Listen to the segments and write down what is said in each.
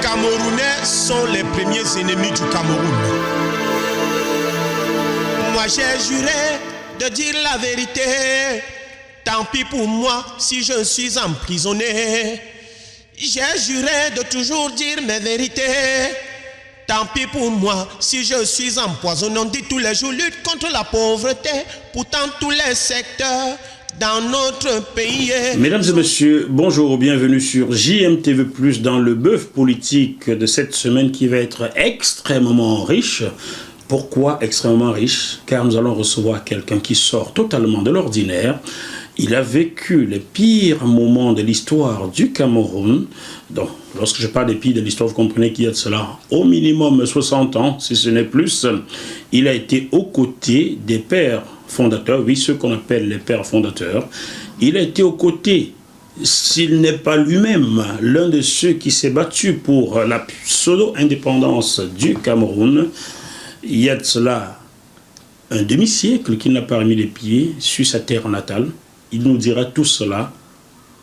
Camerounais sont les premiers ennemis du Cameroun. Moi j'ai juré de dire la vérité. Tant pis pour moi si je suis emprisonné. J'ai juré de toujours dire mes vérités. Tant pis pour moi si je suis empoisonné. On dit tous les jours lutte contre la pauvreté. Pourtant tous les secteurs dans notre pays. Mesdames et messieurs, bonjour, bienvenue sur JMTV+, dans le bœuf politique de cette semaine qui va être extrêmement riche. Pourquoi extrêmement riche? Car nous allons recevoir quelqu'un qui sort totalement de l'ordinaire. Il a vécu les pires moments de l'histoire du Cameroun. Donc, lorsque je parle des pires de l'histoire, vous comprenez qu'il y a de cela au minimum 60 ans, si ce n'est plus. Il a été aux côtés des pères fondateurs, oui, ceux qu'on appelle les pères fondateurs. Il a été aux côtés, s'il n'est pas lui-même l'un de ceux qui s'est battu pour la pseudo-indépendance du Cameroun. Il y a de cela un demi-siècle qu'il n'a pas remis les pieds sur sa terre natale. Il nous dira tout cela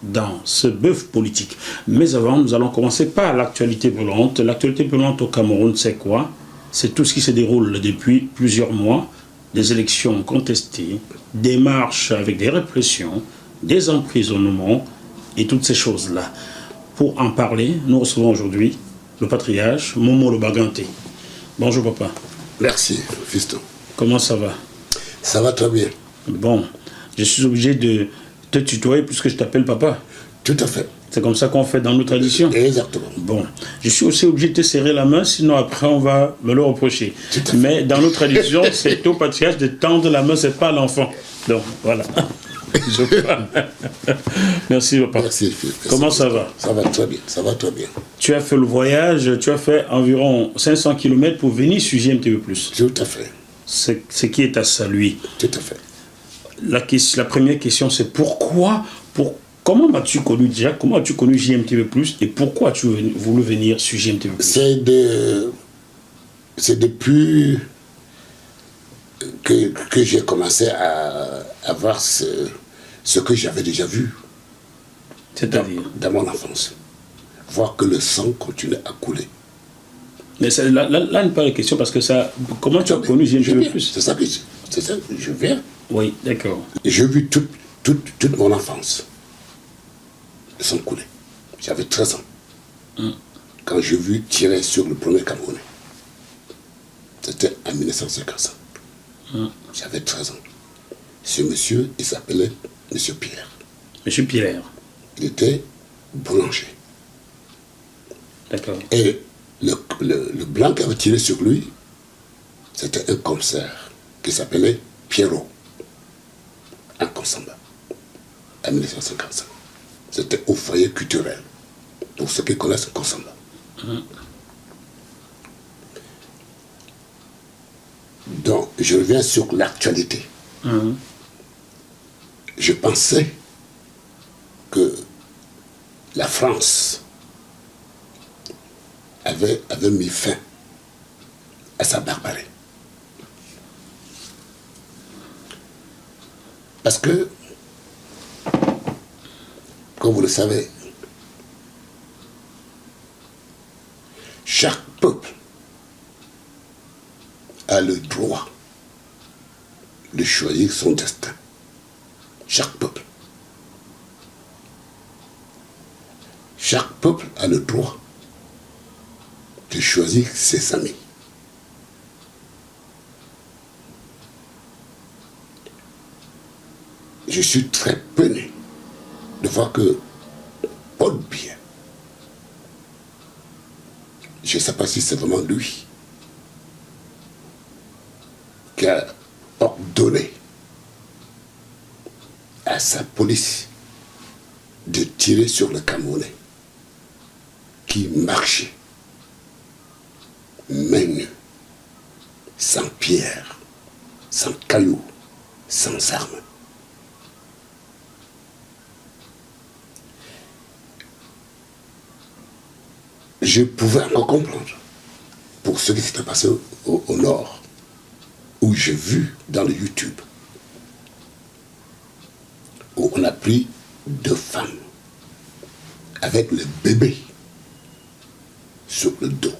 dans ce bœuf politique. Mais avant, nous allons commencer par l'actualité brûlante. L'actualité brûlante au Cameroun, c'est quoi? C'est tout ce qui se déroule depuis plusieurs mois. Des élections contestées, des marches avec des répressions, des emprisonnements et toutes ces choses-là. Pour en parler, nous recevons aujourd'hui le patriarche Momo Lobaganté. Bonjour papa. Merci, fiston. Comment ça va? Ça va très bien. Bon, je suis obligé de te tutoyer puisque je t'appelle papa. Tout à fait. C'est comme ça qu'on fait dans nos traditions. Exactement. Bon, je suis aussi obligé de te serrer la main, sinon après on va me le reprocher. Tout à fait. Mais dans nos traditions, c'est au patriarche de tendre la main, c'est pas à l'enfant. Donc voilà. Je parle. Merci papa. Merci, fiston. Comment ça va? Ça va très bien, ça va très bien. Tu as fait le voyage, tu as fait environ 500 km pour venir sur JMTV+. Tout à fait. Ce qui est à saluer. Tout à fait. La première question, c'est pourquoi, comment as-tu connu déjà, comment as-tu connu JMTV+, et pourquoi as-tu voulu venir sur JMTV+? C'est depuis que j'ai commencé à voir ce que j'avais déjà vu C'est-à-dire dans mon enfance. Voir que le sang continue à couler. Mais là n'est pas la question, parce que ça, comment tu as connu JMTV+? C'est ça que je viens. Oui, d'accord. J'ai vu toute mon enfance. Le sang couler. J'avais 13 ans. Quand j'ai vu tirer sur le premier Camerounais. C'était en 1955. J'avais 13 ans. Ce monsieur, il s'appelait Monsieur Pierre. Monsieur Pierre. Il était boulanger. D'accord. Et le blanc qui avait tiré sur lui, c'était un commissaire qui s'appelait Pierrot. En Konsamba. En 1955. C'était au foyer culturel. Pour ceux qui connaissent Konsamba. Donc, je reviens sur l'actualité. Je pensais que la France avait mis fin à sa barbarie. Parce que, comme vous le savez, chaque peuple a le droit de choisir son destin. Chaque peuple. Chaque peuple a le droit de choisir ses amis. Je suis très peiné de voir que Paul Biya, je ne sais pas si c'est vraiment lui qui a ordonné à sa police de tirer sur le Camerounais qui marchait main nue, sans pierre, sans cailloux, sans armes. Je pouvais encore comprendre pour ce qui s'était passé au nord, où j'ai vu dans le YouTube, où on a pris 2 femmes avec le bébé sur le dos.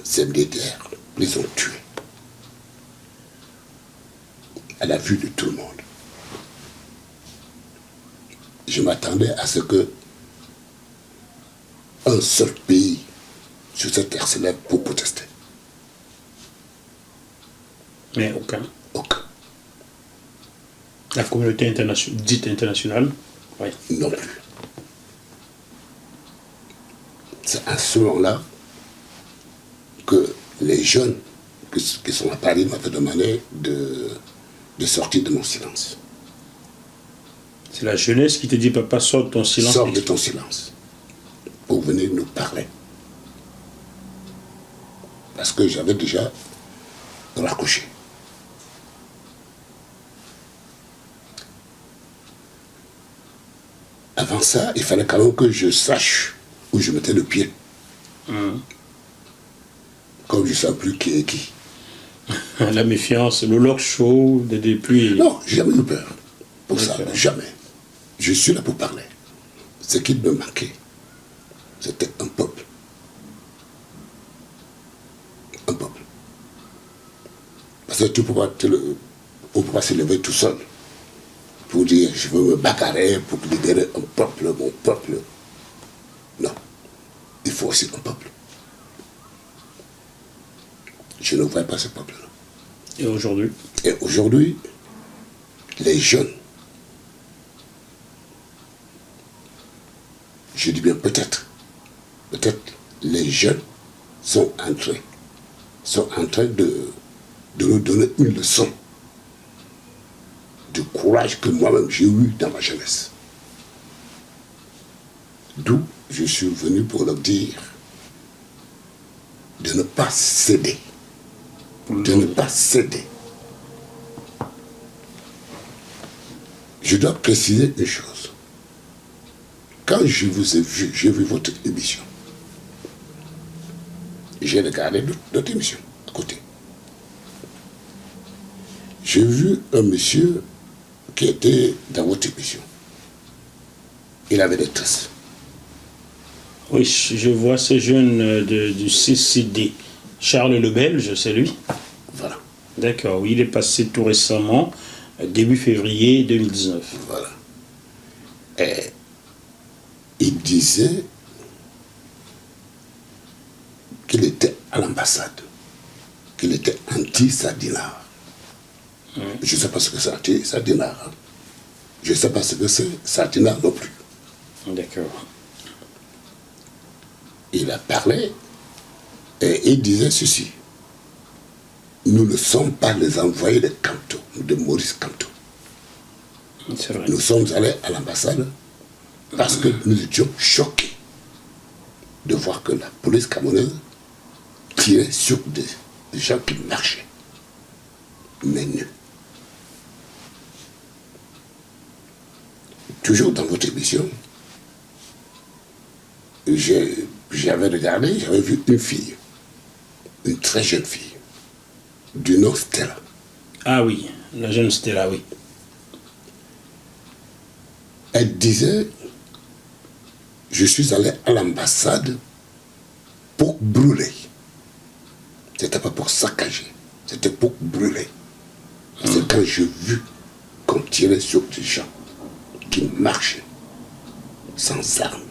Ces militaires les ont tués. À la vue de tout le monde. Je m'attendais à ce que un seul pays sur cette terre se lève pour protester. Mais aucun. Aucun. La communauté dite internationale, oui. Non plus. C'est à ce moment-là que les jeunes qui sont à Paris m'avaient demandé de sortir de mon silence. C'est la jeunesse qui te dit, papa, sors de ton silence. Sors de ton silence pour venir nous parler. Parce que j'avais déjà raccroché. Avant ça, il fallait quand même que je sache où je mettais le pied. Comme je ne sais plus qui est qui. La méfiance, le lock show, des pluies. Non, j'ai jamais eu peur pour ça, jamais. Je suis là pour parler. Ce qui me manquait, c'était un peuple. Un peuple. Parce que tu ne peux pas se lever tout seul pour dire je veux me bagarrer pour libérer un peuple, mon peuple. Non. Il faut aussi un peuple. Je ne vois pas ce peuple-là. Et aujourd'hui? Et aujourd'hui, les jeunes, je dis bien peut-être les jeunes sont en train de nous donner une leçon de courage que moi-même j'ai eu dans ma jeunesse. D'où je suis venu pour leur dire de ne pas céder. De ne pas céder. Je dois préciser une chose. Quand je vous ai vu, j'ai vu votre émission. J'ai regardé d'autres émissions à côté. J'ai vu un monsieur qui était dans votre émission. Il avait des tresses. Oui, je vois ce jeune du CCD. Charles le Belge, c'est lui? Voilà. D'accord, oui, il est passé tout récemment, début février 2019. Voilà. Et il disait qu'il était à l'ambassade, qu'il était anti-Sardinard. Je ne sais pas ce que c'est anti-Sardinard. Hein. Je ne sais pas ce que c'est Sardinard non plus. D'accord. Il a parlé et il disait ceci. Nous ne sommes pas les envoyés de Kanto, de Maurice Kanto. C'est vrai. Nous sommes allés à l'ambassade parce que nous étions choqués de voir que la police camerounaise tirait sur des gens qui marchaient. Mais non. Toujours dans votre émission, j'avais regardé, j'avais vu une fille, une très jeune fille, du nom Stella. Ah oui, la jeune Stella, oui. Elle disait, je suis allé à l'ambassade pour brûler. C'était pas pour saccager, c'était pour brûler. C'est quand j'ai vu qu'on tirait sur des gens qui marchaient sans armes.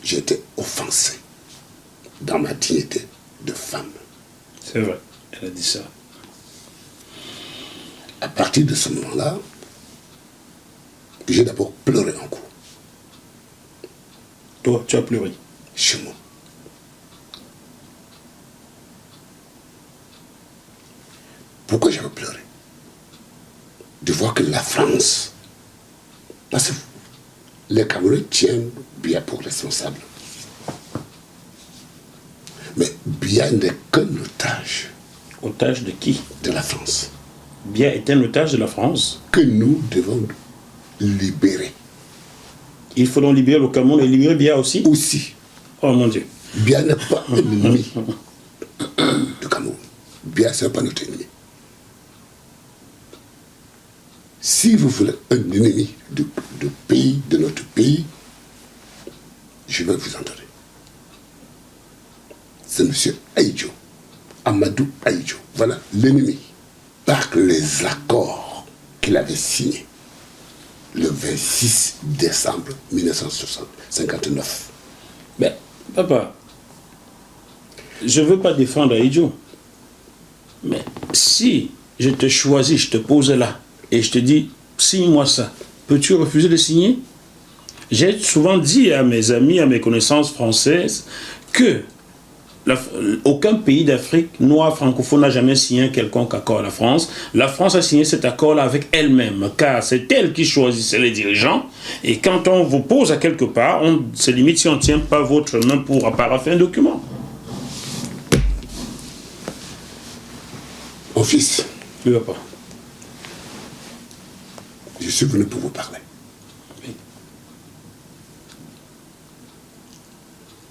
J'étais offensé dans ma dignité de femme. C'est vrai, elle a dit ça. À partir de ce moment-là, j'ai d'abord pleuré un coup. Toi, tu as pleuré? Chez moi. Pourquoi j'avais pleuré? De voir que la France, parce que les Camerounais tiennent Biya pour responsable. Mais Biya n'est qu'un otage. Otage de qui? De la France. Biya est un otage de la France. Que nous devons libérer. Il faut donc libérer le Cameroun et libérer Biya aussi? Aussi. Oh mon Dieu. Biya n'est pas un ennemi du Cameroun. Biya, ce n'est pas notre ennemi. si vous voulez un ennemi de notre pays, je vais vous en donner. C'est M. Ahidjo, Amadou Ahidjo. Voilà l'ennemi. Par les accords qu'il avait signés le 26 décembre 1959. Mais, papa, je ne veux pas défendre Ahidjo. Mais si je te choisis, je te pose là, et je te dis, signe-moi ça, peux-tu refuser de signer? J'ai souvent dit à mes amis, à mes connaissances françaises, que aucun pays d'Afrique noire francophone n'a jamais signé un quelconque accord à la France. La France a signé cet accord-là avec elle-même, car c'est elle qui choisissait les dirigeants. Et quand on vous pose à quelque part, c'est limite si on ne tient pas votre main pour parapher un document. Mon fils, Oui, papa. je suis venu pour vous parler. Oui.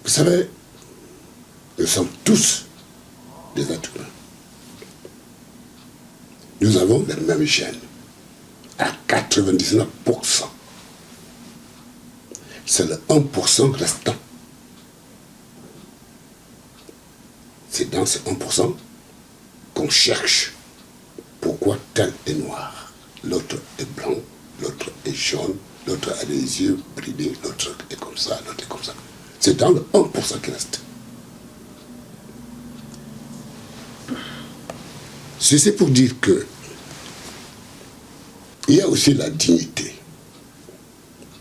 Vous savez, nous sommes tous des êtres humains. Nous avons les mêmes gènes à 99%. C'est le 1% restant. C'est dans ce 1% qu'on cherche pourquoi tel est noir, l'autre est blanc, l'autre est jaune, l'autre a des yeux bridés, l'autre est comme ça, l'autre est comme ça. C'est dans le 1% qui reste. Ceci pour dire que il y a aussi la dignité,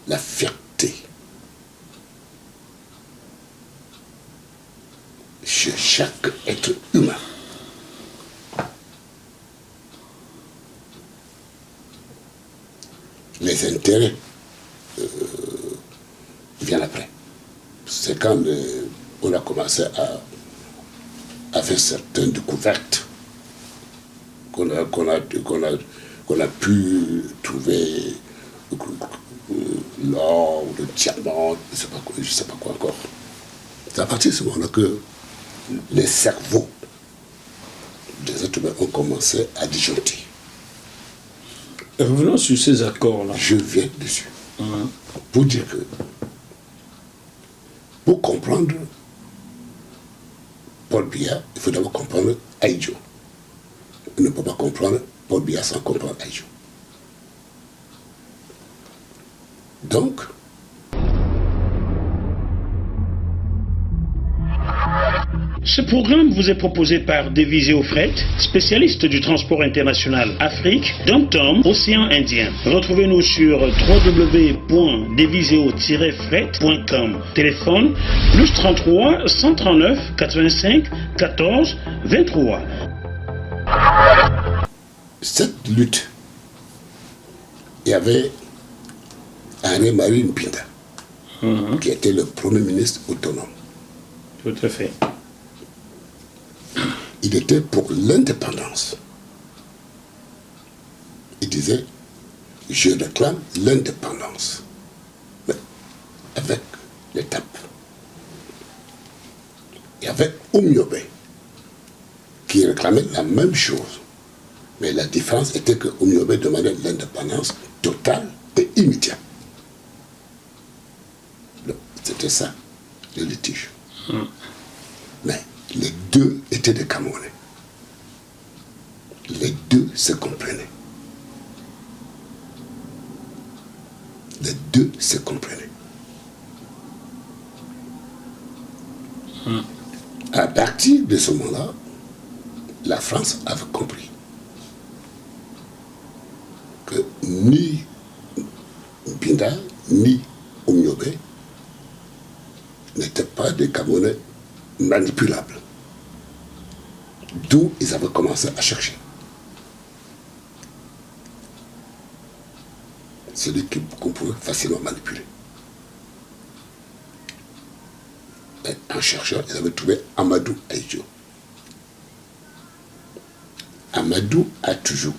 la fierté chez chaque être humain. Les intérêts viennent après. C'est quand on a commencé à faire certaines découvertes qu'on a pu trouver l'or, le diamant, je ne sais pas quoi encore. C'est à partir de ce moment-là que les cerveaux des êtres humains ont commencé à disjoncter. Revenons sur ces accords-là. Je viens dessus. Pour dire que, pour comprendre Paul Biya, il faut d'abord comprendre Ahidjo. On ne peut pas comprendre Paul Biya sans comprendre Ahidjo. Donc, Ce programme vous est proposé par Devisé au Fret, spécialiste du transport international Afrique, Dom-Tom, Océan Indien. Retrouvez-nous sur www.deviseo-fret.com. Téléphone +33 139 85 14 23. Cette lutte, il y avait Henri-Marie Mpinda, qui était le premier ministre autonome. Tout à fait. Il était pour l'indépendance. Il disait, je réclame l'indépendance. Mais avec l'étape. Il y avait Oumiobe qui réclamait la même chose. Mais la différence était que Oumiobe demandait l'indépendance totale et immédiate. C'était ça, le litige. Mais les deux étaient des Camerounais. Les deux se comprenaient. Les deux se comprenaient. À partir de ce moment-là, la France avait compris que ni Mpinda ni Oumiobe n'étaient pas des Camerounais manipulables. D'où ils avaient commencé à chercher. Celui qu'on pouvait facilement manipuler. Et en cherchant, ils avaient trouvé Amadou Ahidjo. Amadou Ahidjo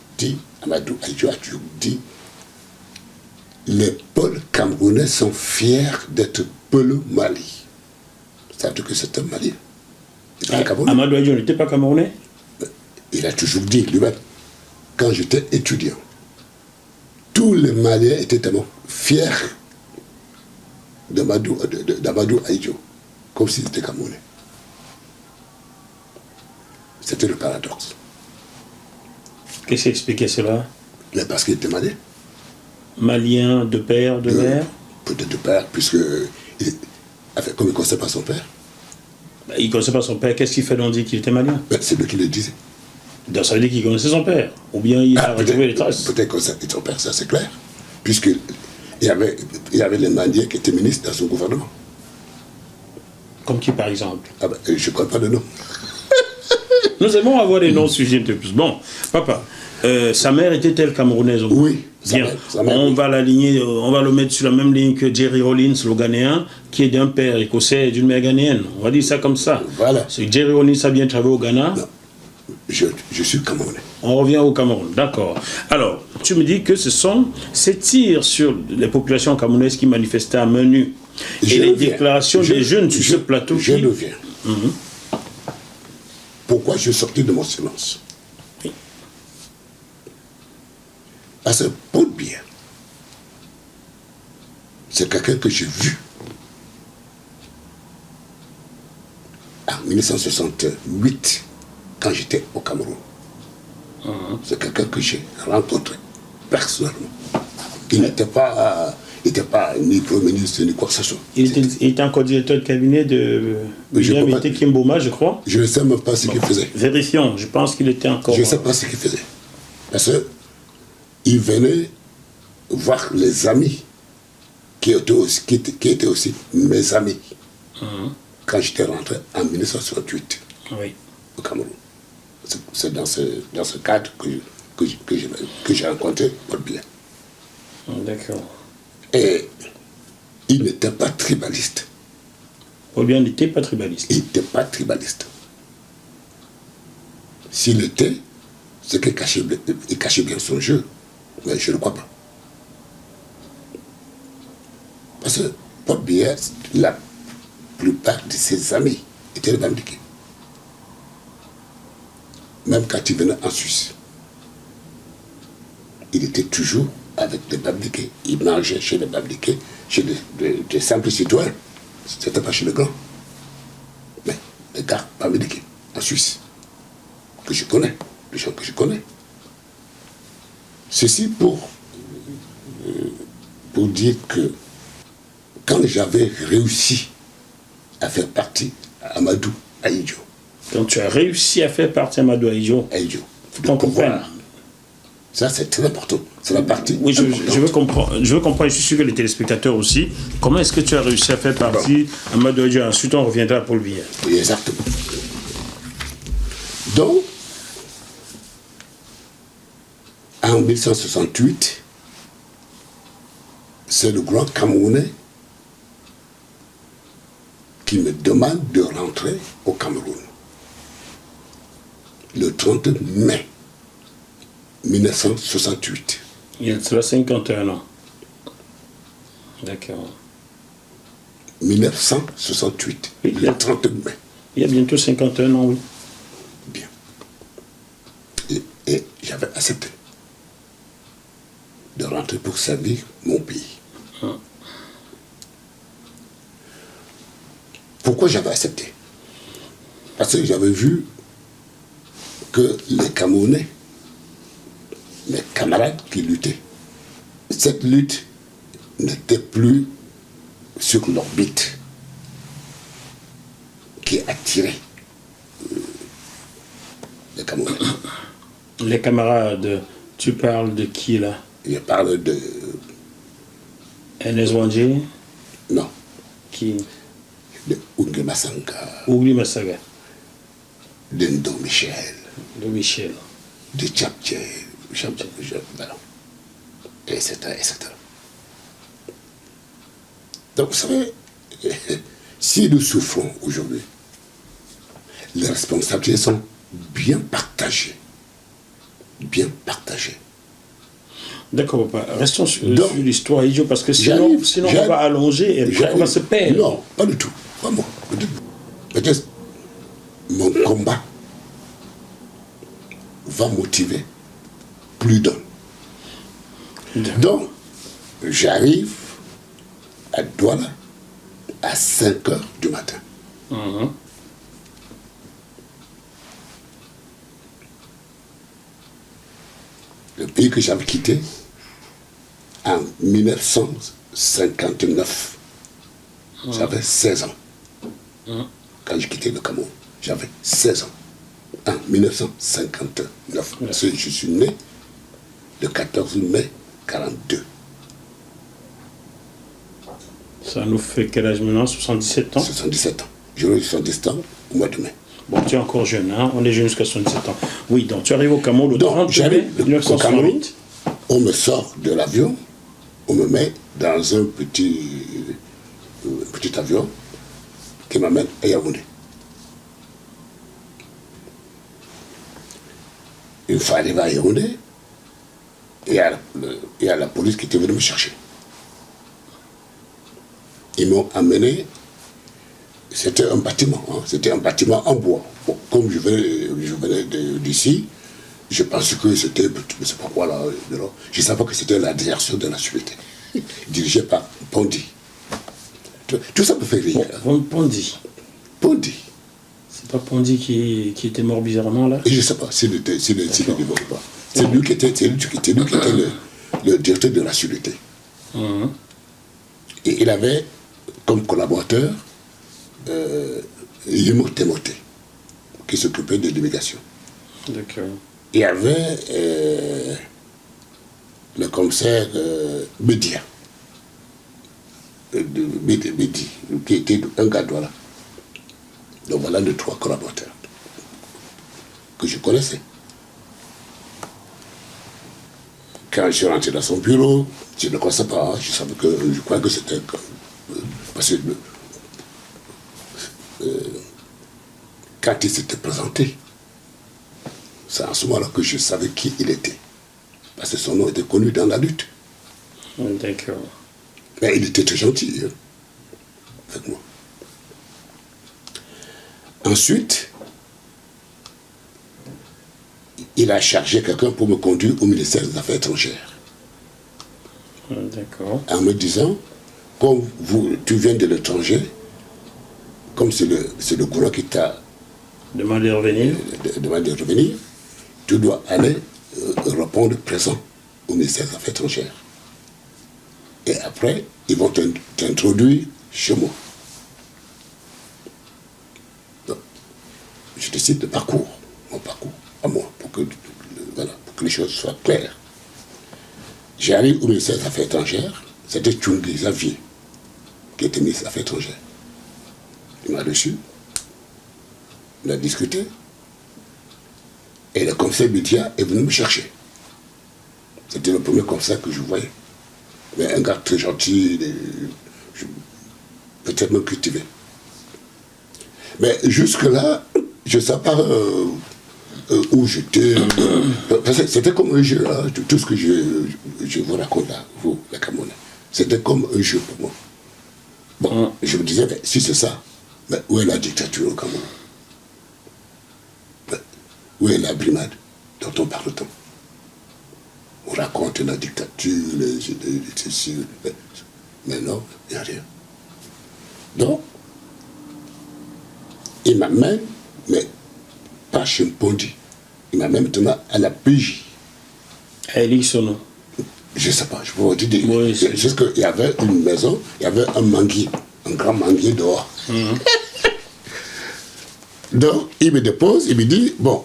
a toujours dit, les Peuls camerounais sont fiers d'être Peul Mali. Ça veut dire que c'est un Malien. Amadou Ahidjo n'était pas camerounais? Il a toujours dit lui-même, quand j'étais étudiant, les Maliens étaient tellement fiers d'Amadou Ahidjo, comme s'ils étaient Camerounais. C'était le paradoxe. Qu'est-ce qui expliquait cela? Mais parce qu'il était malien. Malien de père, de mère? Peut-être de père, puisque, comme il ne connaissait pas son père. Il ne connaissait pas son père, qu'est-ce qu'il fait d'en dire qu'il était malien? C'est lui qui le disait. Donc ça veut dire qu'il connaissait son père, ou bien il a retrouvé les traces. Peut-être que son père, ça c'est clair, puisqu'il y avait les Maliens qui étaient ministres dans son gouvernement. Comme qui par exemple? Je ne connais pas le nom. Nous aimons avoir des noms sujets de plus. Bon, papa, sa mère était-elle camerounaise? Oui. Bien, on va l'aligner, on va le mettre sur la même ligne que Jerry Rollins, le Ghanéen, qui est d'un père écossais et d'une mère ghanéenne. On va dire ça comme ça. Voilà. Jerry Rollins a bien travaillé au Ghana. Non. Je suis Camerounais. On revient au Cameroun, d'accord. Alors, tu me dis que ce sont ces tirs sur les populations camerounaises qui manifestaient à main nue et les déclarations des jeunes sur ce plateau. Je le viens. Pourquoi je suis sorti de mon silence? Oui. Parce que Paul Biya, c'est quelqu'un que j'ai vu en 1968 quand j'étais au Cameroun. C'est quelqu'un que j'ai rencontré personnellement. Il n'était pas ni Premier ministre ni quoi que ce soit. Il était encore directeur de cabinet de William Kimboma, je crois. Je ne sais même pas ce qu'il faisait. Vérifions, je pense qu'il était encore... Je ne sais pas ce qu'il faisait. Parce qu'il venait voir les amis qui étaient aussi mes amis quand j'étais rentré en 1968 au Cameroun. C'est dans ce cadre que j'ai rencontré Paul Biya. D'accord. Et il n'était pas tribaliste. Paul Biya n'était pas tribaliste. Il n'était pas tribaliste. S'il était, c'est qu'il cachait bien son jeu. Mais je ne crois pas. Parce que Paul Biya, la plupart de ses amis étaient les Bamdiké. Même quand il venait en Suisse, il était toujours avec les Bamdiké. Il mangeait chez les Bamdiké, chez des simples citoyens. Ce n'était pas chez les grands. Mais les gars Bamdiké, en Suisse, que je connais, les gens que je connais. Ceci pour dire que quand j'avais réussi à faire partie d'Amadou Ahidjo. Donc tu as réussi à faire partie d'Amadou Ahidjo. Ahidjo. Faut qu'on comprenne. Ça, c'est très important. C'est la partie. Oui, je veux comprendre. Je suis sûr que les téléspectateurs aussi. Comment est-ce que tu as réussi à faire partie d'Amadou Ahidjo? Ensuite, on reviendra à Paul Biya. Oui, exactement. Donc, en 1968, c'est le grand Camerounais qui me demande de rentrer au Cameroun. Le 30 mai 1968. Il y a cela 51 ans. D'accord. 1968. Oui, le 30 mai. Il y a bientôt 51 ans, oui. Bien. Et j'avais accepté de rentrer pour servir mon pays. Pourquoi j'avais accepté? Parce que j'avais vu que les Camerounais, mes camarades qui luttaient, cette lutte n'était plus sur l'orbite qui attirait les Camerounais. Les camarades, tu parles de qui là? Je parle de... Ernest Wandje? Non. Qui? De Ougli Masanga. Ougli Massaga. De Ndo Michel. De Michel. De Tchaptché. Etc. Donc, vous savez, si nous souffrons aujourd'hui, les responsabilités sont bien partagées. Bien partagées. D'accord, papa. Restons sur l'histoire Ahidjo, parce que sinon on va allonger et on va se perdre. Non, pas du tout. Pas moi. Peut-être mon combat va motiver plus d'un. Donc, j'arrive à Douala à 5 heures du matin. Le pays que j'avais quitté en 1959. J'avais 16 ans. Quand j'ai quitté le Cameroun, j'avais 16 ans. En 1959. Parce que je suis né le 14 mai 42. Ça nous fait quel âge maintenant? 77 ans? 77 ans. J'aurai 77 ans au mois de mai. Bon, tu es encore jeune, hein? On est jeune jusqu'à 77 ans. Oui, donc tu arrives au Cameroun le 30 mai j'arrive au Cameroun, 1968. on me sort de l'avion, on me met dans un petit avion qui m'amène à Yaoundé. Une fois arrivé à Yaoundé, il y a la police qui était venue me chercher. Ils m'ont amené, c'était un bâtiment, hein, c'était un bâtiment en bois. Bon, comme je venais d'ici, je pensais que c'était, je ne sais pas quoi là, je ne savais pas que c'était la direction de la sûreté, dirigée par Pondi. Tout ça me fait rire. Bon, Pondi. Pondi. C'est pas Pondi qui était mort bizarrement là? Et je ne sais pas s'il le niveau ou pas. C'est lui qui était le directeur de la sûreté. Et il avait comme collaborateur Yemo Temote, qui s'occupait de l'immigration. D'accord. Il y avait le commissaire Bédia, Bédi, qui était un gars de Douala. Donc voilà les 3 collaborateurs que je connaissais. Quand je suis rentré dans son bureau, je ne connaissais pas, je crois que c'était... Parce que quand il s'était présenté, c'est à ce moment-là que je savais qui il était. Parce que son nom était connu dans la lutte. D'accord. Mais il était très gentil, hein, avec moi. Ensuite, il a chargé quelqu'un pour me conduire au ministère des Affaires étrangères. D'accord. En me disant, comme tu viens de l'étranger, comme c'est le gouvernement qui t'a Demandez de revenir. demandé de revenir, tu dois aller répondre présent au ministère des Affaires étrangères. Et après, ils vont t'introduire chez moi. Donc, je décide de mon parcours à moi, pour que les choses soient claires. J'arrive au ministère des Affaires étrangères, c'était Tchungui Xavier, qui était ministre des Affaires étrangères. Il m'a reçu, on a discuté, et le commissaire Bédia est venu me chercher. C'était le premier commissaire que je voyais. Mais un gars très gentil, peut-être même cultivé. Mais jusque-là, je ne sais pas où j'étais. C'était comme un jeu, hein, tout ce que je vous raconte là, vous, les Camerounais. C'était comme un jeu pour moi. Bon, je me disais, mais si c'est ça, mais où est la dictature au Cameroun? Où est la brimade dont on parle tant? On raconte la dictature, mais non, il n'y a rien. Donc, il m'amène, mais pas chez Pondi, il m'amène maintenant à la PJ. Elle lit son nom. Je ne sais pas, je peux vous dire. Oui, juste qu'il y avait une maison, il y avait un manguier, un grand manguier dehors. Donc, il me dépose, il me dit, bon,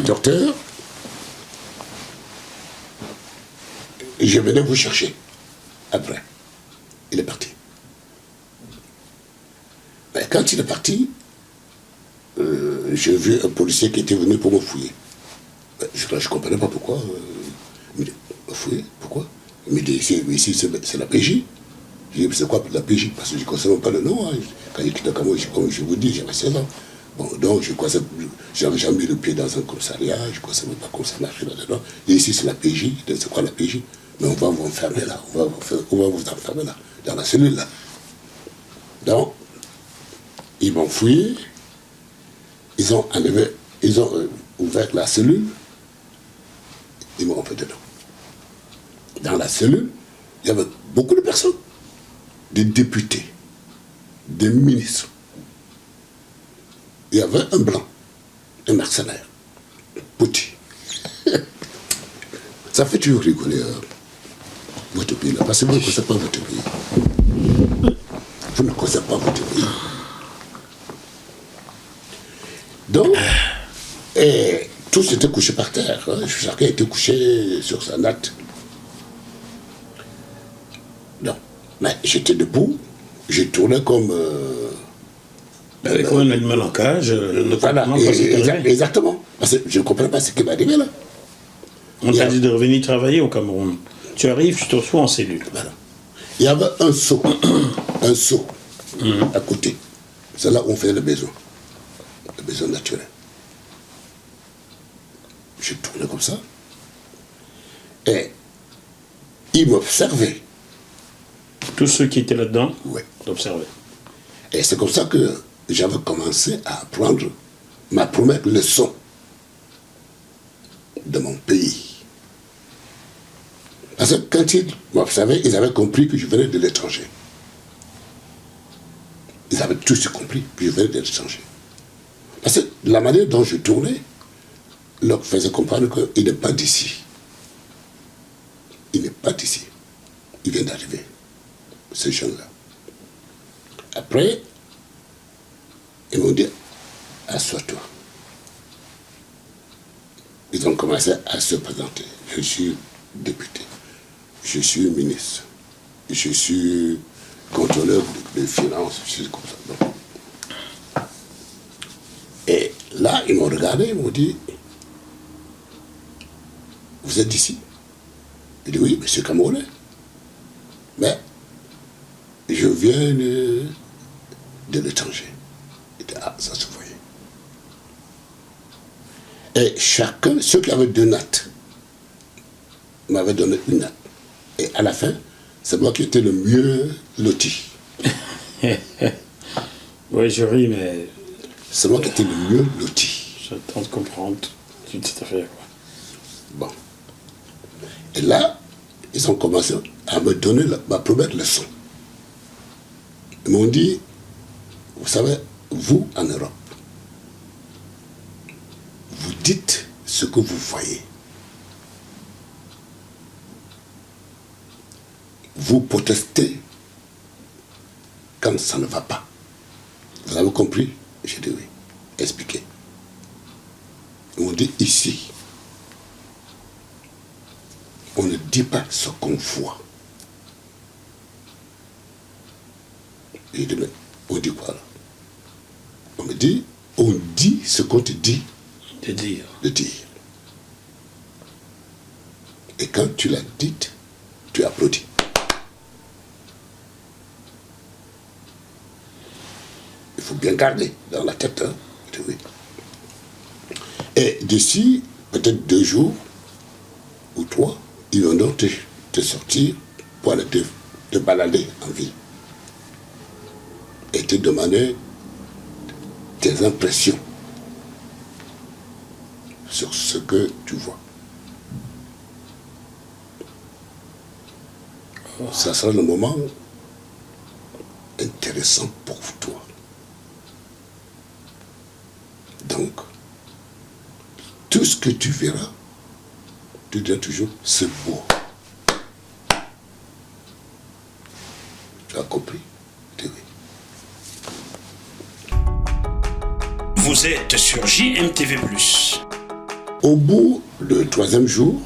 docteur, je venais vous chercher. Après, il est parti. Mais quand il est parti, j'ai vu un policier qui était venu pour me fouiller. Je ne comprenais pas pourquoi. Il me dit, me fouiller? Pourquoi? Il me dit, ici c'est la PJ. Je dis, c'est quoi la PJ? Parce que je ne connaissais même pas le nom. Hein. Quand j'ai quitté le Cameroun, comme je vous dis, j'avais 16 ans. Bon, donc je n'avais jamais mis le pied dans un commissariat, je ne connaissais même pas comment ça marchait là-dedans. Et ici c'est la PJ, c'est quoi la PJ? Mais on va vous enfermer là, on va vous enfermer là, dans la cellule là. Donc, ils m'ont fouillé, ils ont ouvert la cellule, ils m'ont fait dedans. Dans la cellule, il y avait beaucoup de personnes, des députés, des ministres. Il y avait un blanc, un mercenaire, petit. Ça fait toujours rigoler votre pays là, parce que vous ne connaissez pas votre pays. Vous ne connaissez pas votre pays. Donc, tous étaient couchés par terre. Hein. Chacun était couché sur sa natte. Non. Mais j'étais debout, j'ai tourné comme... Comme un animal en cage. Voilà, exactement. Parce que je ne comprenais pas ce qui m'est arrivé là. On t'a dit de revenir travailler au Cameroun. Tu arrives, tu te retrouves en cellule. Voilà. Il y avait un seau à côté. C'est là où on faisait les besoins naturels. Je tournais comme ça. Et ils m'observaient. Tous ceux qui étaient là-dedans t'observaient. Et c'est comme ça que j'avais commencé à apprendre ma première leçon de mon pays. Parce que quand ils m'observaient, ils avaient compris que je venais de l'étranger. Ils avaient tous compris que je venais de l'étranger. Parce que la manière dont je tournais leur faisait comprendre qu'il n'est pas d'ici. Il n'est pas d'ici. Il vient d'arriver, ces jeunes-là. Après, ils m'ont dit, assois-toi. Ils ont commencé à se présenter. Je suis député, je suis ministre, je suis contrôleur de finances, je suis comme ça. Donc. Et là, ils m'ont regardé, ils m'ont dit, vous êtes d'ici? J'ai dit, oui, monsieur Camerounais. Mais je viens de l'étranger. Il dit, ah, ça se voyait. Et chacun, ceux qui avaient 2 nattes, m'avaient donné une natte. Et à la fin, c'est moi qui étais le mieux loti. Oui, je ris, mais... C'est moi qui étais le mieux loti. J'attends de comprendre toute cette affaire. Bon. Et là, ils ont commencé à me donner ma première leçon. Ils m'ont dit, vous savez, vous, en Europe, vous dites ce que vous voyez. Vous protestez quand ça ne va pas. Vous avez compris? J'ai dit oui. Expliquez. Ils m'ont dit ici, on ne dit pas ce qu'on voit. J'ai dit, mais on dit quoi là? On me dit, on dit ce qu'on te dit de dire. Et quand tu l'as dit, tu applaudis. Il faut bien garder dans la tête. Hein? Oui. Et d'ici, peut-être 2 jours ou 3, ils vont donc te sortir pour aller te balader en ville. Et te demander tes impressions sur ce que tu vois. Ça sera le moment intéressant pour toi. Donc, tout ce que tu verras, tu diras toujours, c'est beau. Tu as compris? Oui. Vous êtes sur JMTV+. Au bout du 3e jour,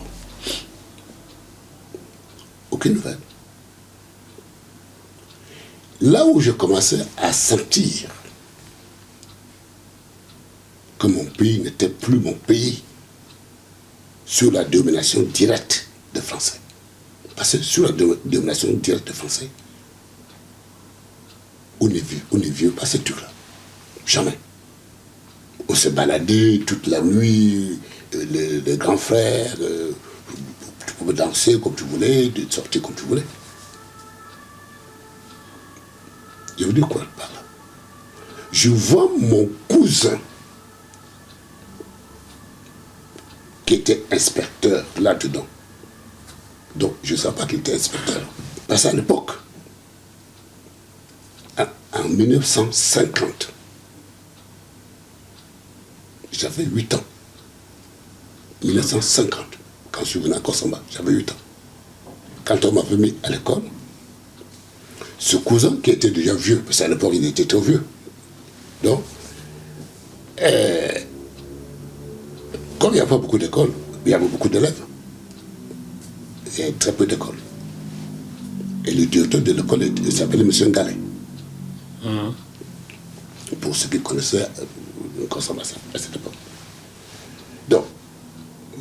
aucune nouvelle. Là où je commençais à sentir que mon pays n'était plus mon pays sous la domination directe des Français. Parce que sous la domination directe des Français, on ne vit pas ces trucs-là. Jamais. On se baladait toute la nuit, les grands frères, tu pouvais danser comme tu voulais, sortir comme tu voulais. Je veux dire quoi par là? Je vois mon cousin qui était inspecteur là-dedans. Donc, je ne savais pas qu'il était inspecteur. Parce qu'à l'époque, en 1950, j'avais 8 ans. 1950, quand je suis venu à Kosamba, j'avais 8 ans. Quand on m'avait mis à l'école, ce cousin qui était déjà vieux, parce qu'à l'époque il était trop vieux, donc, comme il n'y a pas beaucoup d'écoles, il y avait beaucoup d'élèves, et très peu d'écoles. Et le directeur de l'école s'appelait M. Ngalé. Pour ceux qui connaissaient Kosamba à cette époque. Donc,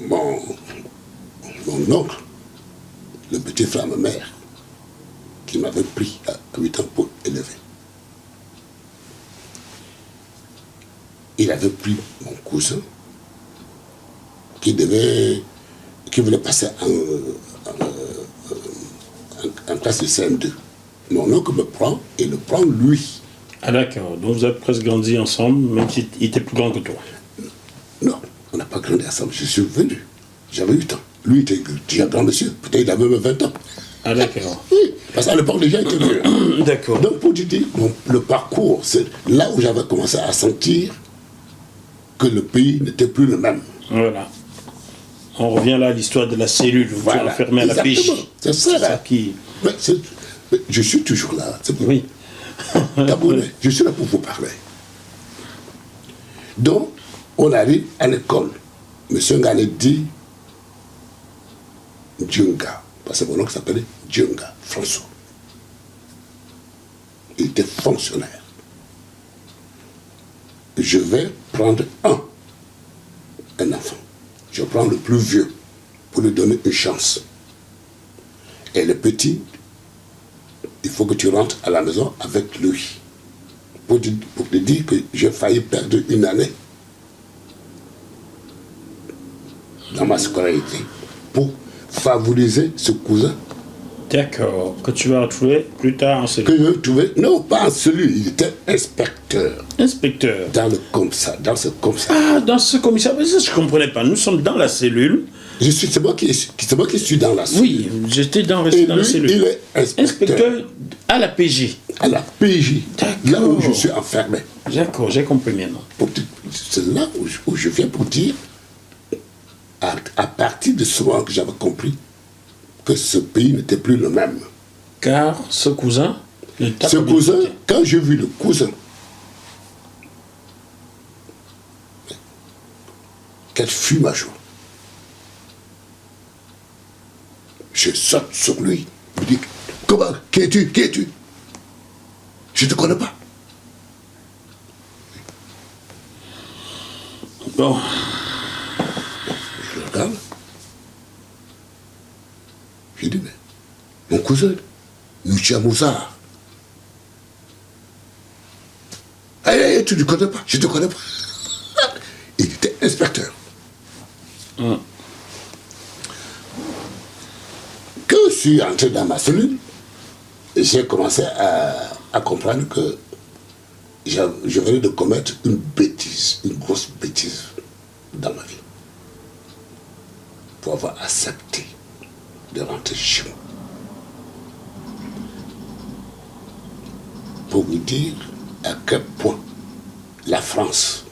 mon oncle, le petit frère de ma mère, qui m'avait pris à 8 ans pour élever, il avait pris mon cousin qui voulait passer en classe de CM2. Mon oncle me prend et le prend lui. Ah d'accord, donc vous avez presque grandi ensemble, même s'il était plus grand que toi. Non, on n'a pas grandi ensemble, je suis venu. J'avais 8 ans. Lui était déjà grand monsieur, peut-être il avait même 20 ans. Ah d'accord. Oui, parce qu'à l'époque, les gens étaient vieux. D'accord. Donc, pour te dire, le parcours, c'est là où j'avais commencé à sentir que le pays n'était plus le même. Voilà. On revient là à l'histoire de la cellule, vous êtes enfermé à la PJ. C'est ça qui... Mais je suis toujours là. Oui. Gabonais, je suis là pour vous parler. Donc, on arrive à l'école. Monsieur Ngalé dit Djunga, parce que mon oncle s'appelait Djunga, François. Il était fonctionnaire. Je vais prendre un enfant. Je prends le plus vieux pour lui donner une chance. Et le petit, il faut que tu rentres à la maison avec lui. Pour te dire que j'ai failli perdre une année dans ma scolarité pour favoriser ce cousin. D'accord, que tu vas retrouver plus tard en cellule. Que je vais trouver, non pas en cellule, il était inspecteur. Inspecteur. Dans ce commissariat. Ah, dans ce commissariat, mais ça je ne comprenais pas. Nous sommes dans la cellule. C'est moi qui suis dans la cellule. Oui, j'étais dans la cellule. Il est inspecteur à la PJ. À la PJ, là où je suis enfermé. D'accord, j'ai compris maintenant. C'est là où je viens pour dire, à partir de ce moment que j'avais compris que ce pays n'était plus le même. Car ce cousin... Quand j'ai vu le cousin, quelle fut ma joie. Je saute sur lui, je dis, comment, qui es-tu? Je ne te connais pas. Bon. Je le regarde. Je dis, mais mon cousin, Moucha Moussa. Hey, tu ne connais pas, je ne te connais pas. Il était inspecteur. Quand je suis entré dans ma cellule, j'ai commencé à comprendre que je venais de commettre une bêtise, une grosse bêtise dans ma vie. Pour avoir accepté de rentrer chez moi. Pour vous dire à quel point la France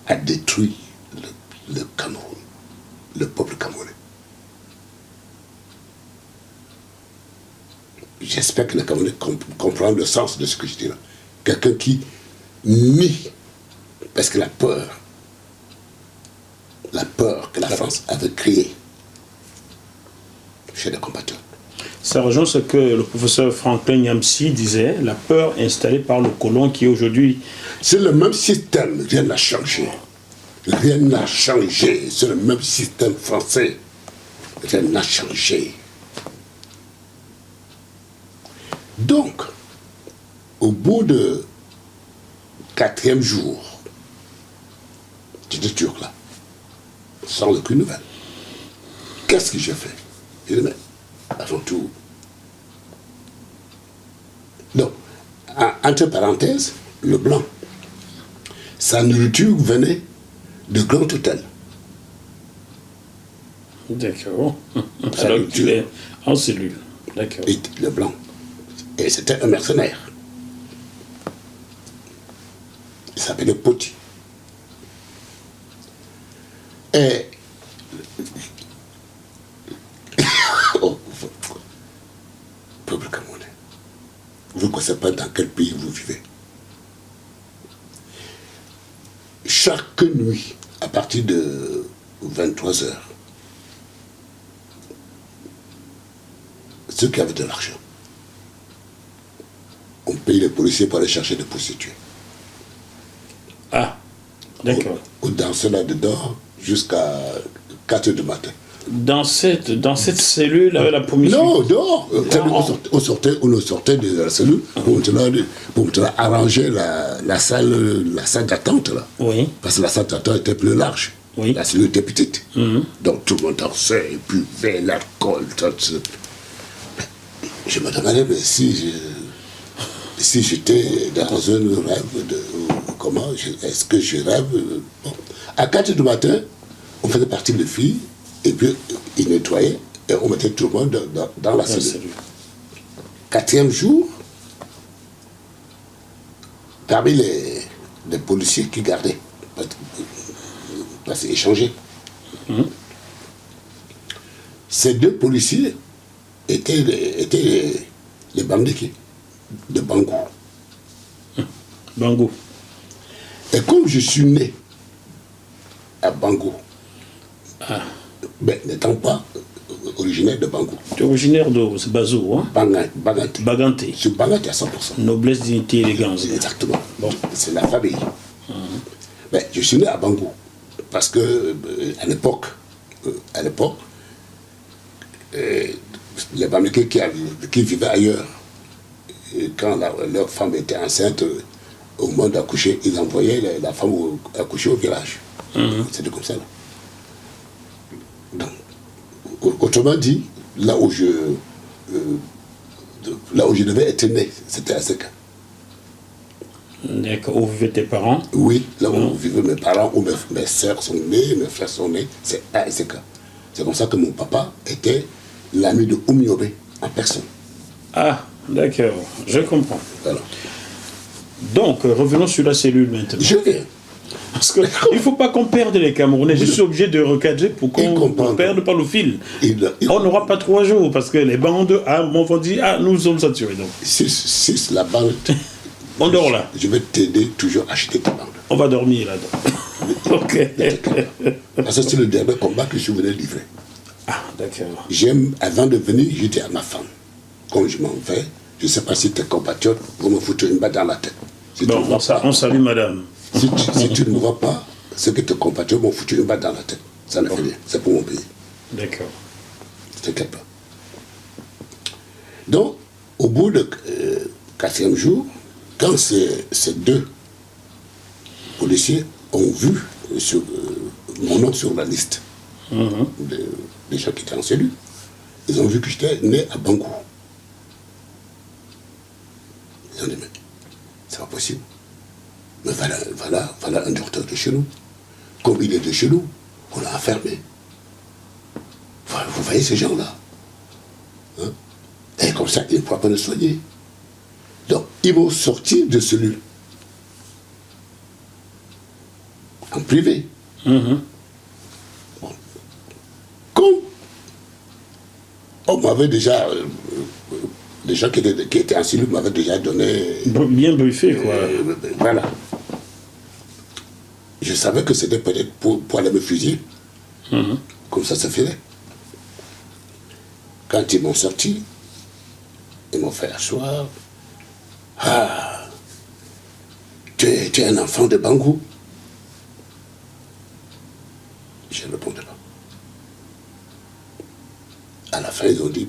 a détruit le Cameroun, le peuple camerounais. J'espère que les Camerounais comprennent le sens de ce que je dis là. Quelqu'un qui nie, parce que la peur que la France avait créée chez les compatriotes. Ça rejoint ce que le professeur Franklin Nyamsi disait, la peur installée par le colon qui aujourd'hui... C'est le même système, rien n'a changé. Rien n'a changé, c'est le même système français. Rien n'a changé. Donc, au bout de 4e jour, j'étais turc là, sans aucune nouvelle. Qu'est-ce que j'ai fait? J'ai dit, mais avant tout. Donc, entre parenthèses, le blanc, sa nourriture venait de grands hôtels. D'accord. Alors tu es en cellule. D'accord. Le blanc. Et c'était un mercenaire. Il s'appelait Poti. Et oh, peuple camerounais, vous ne connaissez pas dans quel pays vous vivez. Chaque nuit, à partir de 23h, ceux qui avaient de l'argent, on paye les policiers pour aller chercher des prostituées. Ah, d'accord. On dansait là-dedans jusqu'à 4h du matin. Dans cette cellule avec la promiscuité. Non, dehors. On sortait de la cellule pour maintenant arranger la salle d'attente là. Oui. Parce que la salle d'attente était plus large. Oui. La cellule était petite. Donc tout le monde dansait, et buvait l'alcool. Je me demandais mais si j'étais dans un rêve de comment est-ce que je rêve bon. À 4h du matin, on faisait partie de filles. Et puis, ils nettoyaient et on mettait tout le monde dans la cellule. 4e jour, parmi les policiers qui gardaient, parce qu'ils échangeaient, ces 2 policiers étaient les bandits de Bangou. Bangou. Et comme je suis né à Bangou, mais n'étant pas originaire de Bangou. Tu es originaire de Bazou, hein? Baganté. Baganté. Je suis Baganté à 100%. Noblesse, dignité, élégance. Exactement. Bon. C'est la famille. Mais je suis né à Bangou. Parce que à l'époque, les Bamileke qui vivaient ailleurs, quand leur femme était enceinte, au moment d'accoucher, ils envoyaient la femme accoucher au village. C'était comme ça. Là. Donc, autrement dit, là où je devais être né, c'était à Seka. D'accord. Où vivaient tes parents? Oui, là où vivaient mes parents, où mes soeurs sont nées, mes frères sont nés, c'est à Seka. C'est comme ça que mon papa était l'ami de Oumiobe en personne. Ah, d'accord, je comprends. Voilà. Donc, revenons sur la cellule maintenant. Je viens. Parce qu'il ne faut pas qu'on perde les Camerounais. Je suis obligé de recadrer pour qu'on ne perde pas le fil. On n'aura pas 3 jours parce que les bandes vont dire nous sommes saturés. Donc. 6 la bande. On dort là. Je vais t'aider toujours à acheter ta bande. On va dormir là-dedans. Ok. Parce que c'est le dernier combat que je voulais livrer. Ah, d'accord. Avant de venir, j'ai dit à ma femme, comme je m'en vais, je ne sais pas si tes compatriotes vont me foutre une balle dans la tête. Si bon, on salue madame. Si tu ne me vois pas, c'est que tes compatriotes m'ont foutu une balle dans la tête. Ça ne fait rien. C'est pour mon pays. D'accord. Ne t'inquiète pas. Donc, au bout du 4e jour, quand ces 2 policiers ont vu mon nom sur la liste des gens qui étaient en cellule, ils ont vu que j'étais né à Bangou. Ils ont dit, mais c'est pas possible. Mais voilà un docteur de chez nous. Comme il est de chez nous, on l'a enfermé. Vous voyez ces gens-là. Hein? Et comme ça, ils ne pourront pas le soigner. Donc, ils m'ont sorti de cellule. En privé. Bon. Comme on m'avait déjà... les gens qui étaient en cellule m'avaient déjà donné... Bien briefé, quoi. Voilà. Je savais que c'était peut-être pour aller me fusiller. Comme ça se faisait. Quand ils m'ont sorti, ils m'ont fait asseoir. Ah, tu es un enfant de Bangou. Je ne répondais pas. À la fin, ils ont dit,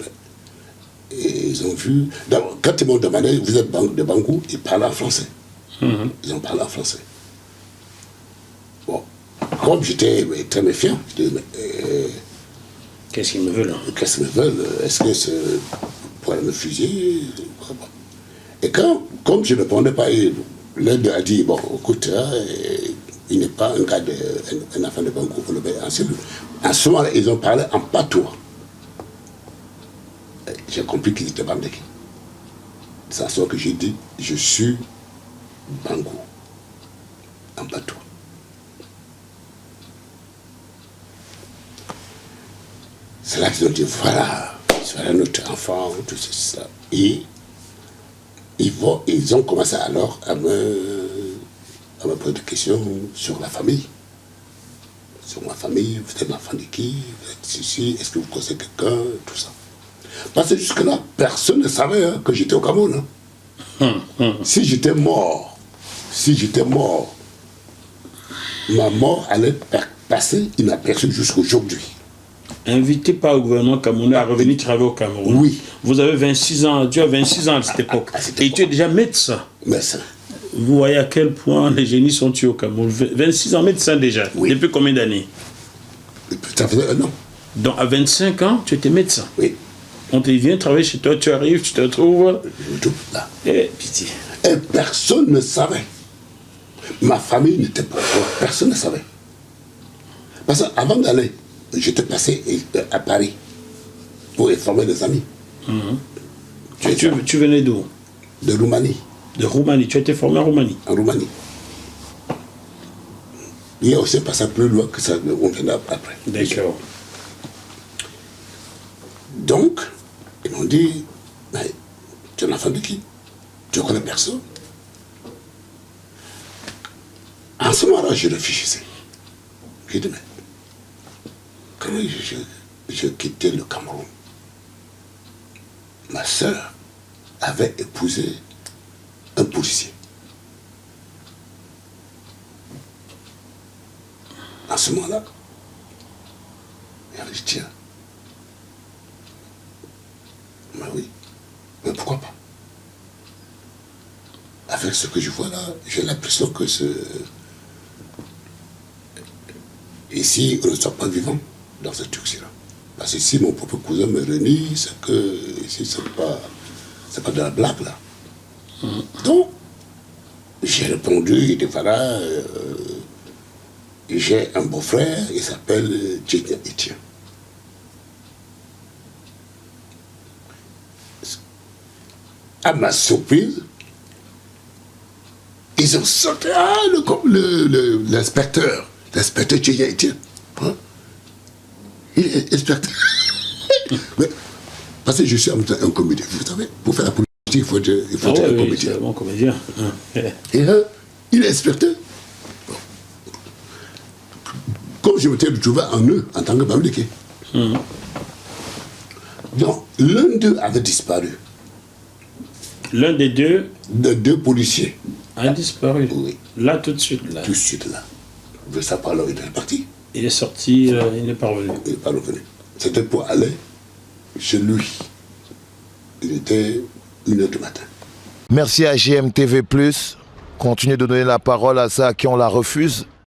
et ils ont vu... Quand ils m'ont demandé, vous êtes de Bangou, ils parlaient en français. Ils ont parlé en français. Bon, comme j'étais très méfiant, je dis, qu'est-ce qu'ils me veulent? Qu'est-ce qu'ils me veulent? Est-ce que c'est pour aller me fusiller? Et comme je ne répondais pas, l'un a dit, bon, écoute, il n'est pas un gars un enfant de Bangou, en cellule. En ce moment-là, ils ont parlé en patois. j'ai compris qu'il était Bamdeki. C'est à ce que j'ai dit, je suis Bango, en bateau. C'est là qu'ils ont dit, voilà notre enfant, tout ça. Et ils ont commencé alors à me poser des questions sur la famille. Sur ma famille, vous êtes l'enfant de qui? Vous êtes ici, est-ce que vous connaissez quelqu'un? Tout ça. Parce que jusque-là, personne ne savait hein, que j'étais au Cameroun. Hein. Si j'étais mort, ma mort allait passer inaperçue jusqu'aujourd'hui. Invité par le gouvernement camerounais à revenir travailler au Cameroun. Oui. Vous avez 26 ans, tu as 26 ans à cette époque. Et tu es déjà médecin. Médecin. Vous voyez à quel point les génies sont tués au Cameroun. 26 ans médecin déjà. Oui. Depuis combien d'années? Ça faisait un an. Donc à 25 ans, tu étais médecin. Oui. On te dit, viens travailler chez toi, tu arrives, tu te retrouves. Tout là. Eh, pitié. Et personne ne savait. Ma famille n'était pas là. Personne ne savait. Parce qu'avant d'aller, j'étais passé à Paris pour informer des amis. Tu venais d'où? De Roumanie. De Roumanie. Tu as été formé en Roumanie? En Roumanie. Il y a aussi un passage plus loin que ça, on viendra après. D'accord. Donc, ils m'ont dit, mais tu es un enfant de qui? Tu ne connais personne? En ce moment-là, je réfléchissais. J'ai dit, mais comment je quittais le Cameroun? Ma soeur avait épousé un policier. En ce moment-là, j'avais dit, tiens, mais oui, mais pourquoi pas? Avec ce que je vois là, j'ai l'impression que ici, on ne soit pas vivant dans ce truc-là. Parce que si mon propre cousin me renie, c'est que ici, c'est pas de la blague là. Donc, j'ai répondu, il dit voilà, j'ai un beau-frère, il s'appelle Djenya Etienne. À ma surprise, ils ont sauté, l'inspecteur Djenya Etienne. Hein? Il est inspecteur. Mais, parce que je suis un comédien, vous savez, pour faire la politique, il faut être un comédien. Un bon comédien. Et là, il est inspecteur. Bon. Comme je m'étais retrouvé en eux, en tant que Bamdeki. Donc, l'un d'eux avait disparu. L'un des deux De deux policiers. a disparu. Oui. Là, tout de suite. Là. Tout de suite là. De ça par là, il est parti. Il est sorti, il n'est pas revenu. Il n'est pas revenu. C'était pour aller chez lui. Il était 1h du matin. Merci à GMTV+. Continuez de donner la parole à ceux à qui on la refuse.